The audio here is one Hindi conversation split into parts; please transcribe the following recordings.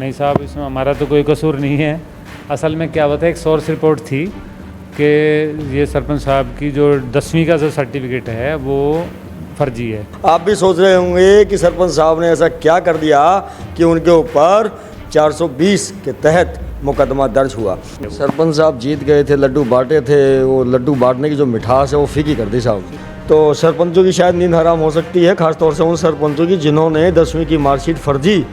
नहीं साहब, इसमें हमारा तो कोई कसूर नहीं है। असल में क्या होता है, एक सोर्स रिपोर्ट थी कि ये सरपंच साहब की जो 10वीं का जो सर्टिफिकेट है वो फर्जी है। आप भी सोच रहे होंगे कि सरपंच साहब ने ऐसा क्या कर दिया कि उनके ऊपर 420 के तहत मुकदमा दर्ज हुआ। सरपंच साहब जीत गए थे, लड्डू बांटे थे, वो लड्डू बांटने की जो मिठास है वो फीकी कर दी साहब। तो सरपंचों की शायद नींद हराम हो सकती है, खासतौर से उन सरपंचों की जिन्होंने 10वीं की मार्कशीट फर्जी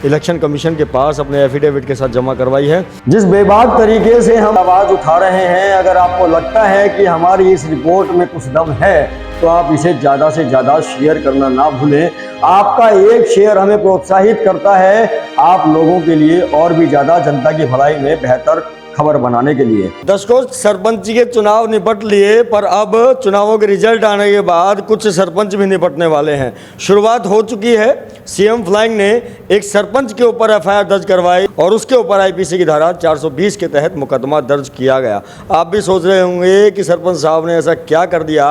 इलेक्शन कमीशन के पास अपने एफिडेविट के साथ जमा करवाई है। जिस बेबाक तरीके से हम आवाज़ उठा रहे हैं, अगर आपको लगता है कि हमारी इस रिपोर्ट में कुछ दम है तो आप इसे ज़्यादा से ज़्यादा शेयर करना ना भूलें। आपका एक शेयर हमें प्रोत्साहित करता है आप लोगों के लिए और भी ज़्यादा जनता की भलाई में बेहतर खबर बनाने के लिए। दर्शकों, सरपंच के चुनाव निपट लिए, पर अब चुनावों के रिजल्ट आने के बाद कुछ सरपंच भी निपटने वाले हैं। शुरुआत हो चुकी है। सीएम फ्लाइंग ने एक सरपंच के ऊपर एफआईआर दर्ज करवाई और उसके ऊपर आईपीसी की धारा 420 के तहत मुकदमा दर्ज किया गया। आप भी सोच रहे होंगे कि सरपंच साहब ने ऐसा क्या कर दिया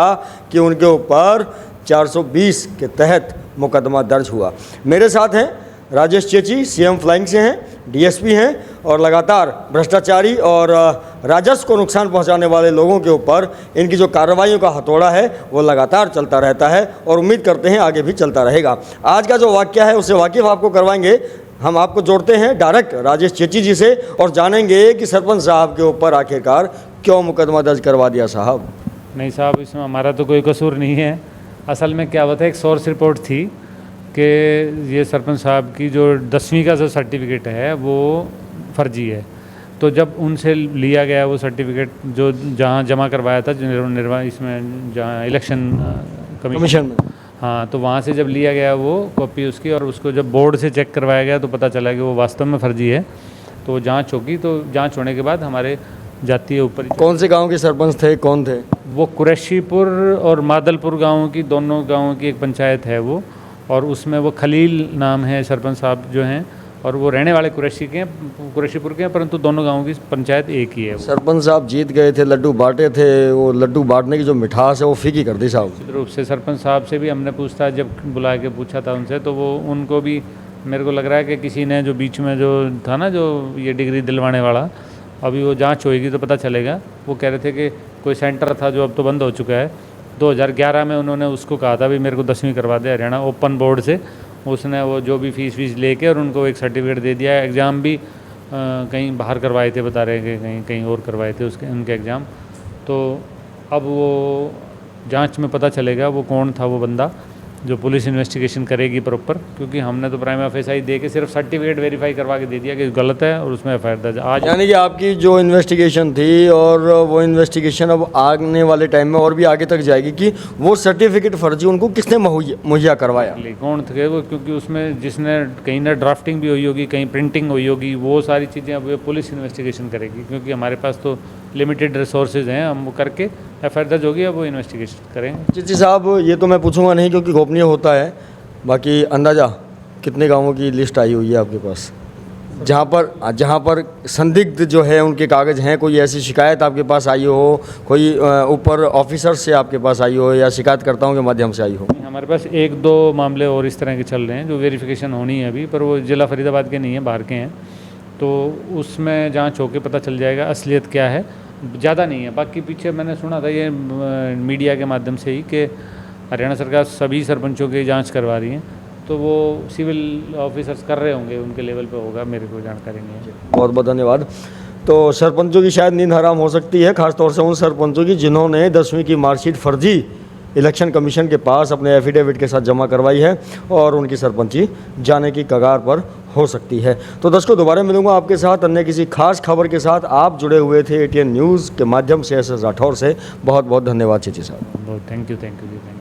कि उनके ऊपर 420 के तहत मुकदमा दर्ज हुआ। मेरे साथ हैं राजेश चेची, सीएम फ्लाइंग से हैं, डीएसपी हैं और लगातार भ्रष्टाचारी और राजस्व को नुकसान पहुंचाने वाले लोगों के ऊपर इनकी जो कार्रवाइयों का हथौड़ा है वो लगातार चलता रहता है और उम्मीद करते हैं आगे भी चलता रहेगा। आज का जो वाकया है उससे वाकिफ आपको करवाएंगे। हम आपको जोड़ते हैं डायरेक्ट राजेश चेची जी से और जानेंगे कि सरपंच साहब के ऊपर आखिरकार क्यों मुकदमा दर्ज करवा दिया साहब। नहीं साहब, इसमें हमारा तो कोई कसूर नहीं है। असल में क्या होता है, एक सोर्स रिपोर्ट थी कि ये सरपंच साहब की जो 10वीं का जो सर्टिफिकेट है वो फर्जी है। तो जब उनसे लिया गया वो सर्टिफिकेट जो जहाँ जमा करवाया था इसमें जहाँ इलेक्शन कमीशन में, हाँ, तो वहाँ से जब लिया गया वो कॉपी उसकी और उसको जब बोर्ड से चेक करवाया गया तो पता चला कि वो वास्तव में फर्जी है। तो जांच होगी, तो जांच होने के बाद हमारे जातीय ऊपर। कौन से गांव के सरपंच थे, कौन थे वो? कुरैशीपुर और मादलपुर गाँव की, दोनों गाँवों की एक पंचायत है वो, और उसमें वो खलील नाम है सरपंच साहब जो हैं, और वो रहने वाले कुरैशीपुर के हैं, परंतु दोनों गांवों की पंचायत एक ही है। सरपंच साहब जीत गए थे, लड्डू बांटे थे, वो लड्डू बांटने की जो मिठास है वो फीकी कर दी साहब। निश्चित रूप से सरपंच साहब से भी हमने पूछताछ जब बुला के पूछा था उनसे, तो वो उनको भी मेरे को लग रहा है कि किसी ने जो बीच में जो था ना, जो ये डिग्री दिलवाने वाला, अभी वो जाँच होएगी तो पता चलेगा। वो कह रहे थे कि कोई सेंटर था जो अब तो बंद हो चुका है। 2011 में उन्होंने उसको कहा था भी मेरे को 10वीं करवा दे हरियाणा ओपन बोर्ड से। उसने वो जो भी फीस लेके और उनको एक सर्टिफिकेट दे दिया। एग्ज़ाम भी कहीं बाहर करवाए थे, बता रहे हैं कि कहीं और करवाए थे उनके एग्ज़ाम। तो अब वो जांच में पता चलेगा वो कौन था वो बंदा, जो पुलिस इन्वेस्टिगेशन करेगी प्रॉपर, क्योंकि हमने तो प्राइम एफएसआई दे के सिर्फ सर्टिफिकेट वेरीफाई करवा के दे दिया कि गलत है और उसमें एफआईआर दर्ज। आज यानी कि आपकी जो इन्वेस्टिगेशन थी और वो इन्वेस्टिगेशन अब आने वाले टाइम में और भी आगे तक जाएगी कि वो सर्टिफिकेट फर्जी उनको किसने मुहैया करवाया, कौन थे वो, क्योंकि उसमें जिसने कहीं ना ड्राफ्टिंग भी हुई होगी, कहीं प्रिंटिंग हुई होगी, वो सारी चीज़ें अब पुलिस इन्वेस्टिगेशन करेगी, क्योंकि हमारे पास तो लिमिटेड रिसोर्सेज हैं। हम वो करके एफआईआर दर्ज होगी, अब वो इन्वेस्टिगेशन करेंगे। चेची साहब, ये तो मैं पूछूंगा नहीं क्योंकि गोपनीय होता है, बाकी अंदाज़ा कितने गांवों की लिस्ट आई हुई है आपके पास जहां पर संदिग्ध जो है उनके कागज़ हैं? कोई ऐसी शिकायत आपके पास आई हो, कोई ऊपर ऑफिसर से आपके पास आई हो या शिकायतकर्ताओं के माध्यम से आई हो? हमारे पास 1-2 मामले और इस तरह के चल रहे हैं जो वेरिफिकेशन होनी है अभी, पर वो ज़िला फरीदाबाद के नहीं है, बाहर के हैं। तो उसमें जांच होकर पता चल जाएगा असलियत क्या है। ज़्यादा नहीं है। बाकी पीछे मैंने सुना था ये मीडिया के माध्यम से ही कि हरियाणा सरकार सभी सरपंचों की जांच करवा रही है, तो वो सिविल ऑफिसर्स कर रहे होंगे, उनके लेवल पे होगा, मेरे को जानकारी नहीं है। बहुत बहुत धन्यवाद। तो सरपंचों की शायद नींद हराम हो सकती है, खासतौर से उन सरपंचों की जिन्होंने 10वीं की मार्कशीट फर्जी इलेक्शन कमीशन के पास अपने एफिडेविट के साथ जमा करवाई है और उनकी सरपंची जाने की कगार पर हो सकती है। तो दर्शकों, दोबारा मिलूंगा आपके साथ अन्य किसी खास खबर के साथ। आप जुड़े हुए थे एटीएन न्यूज़ के माध्यम से एस राठौर से। बहुत बहुत धन्यवाद चेची साहब। Thank you ji.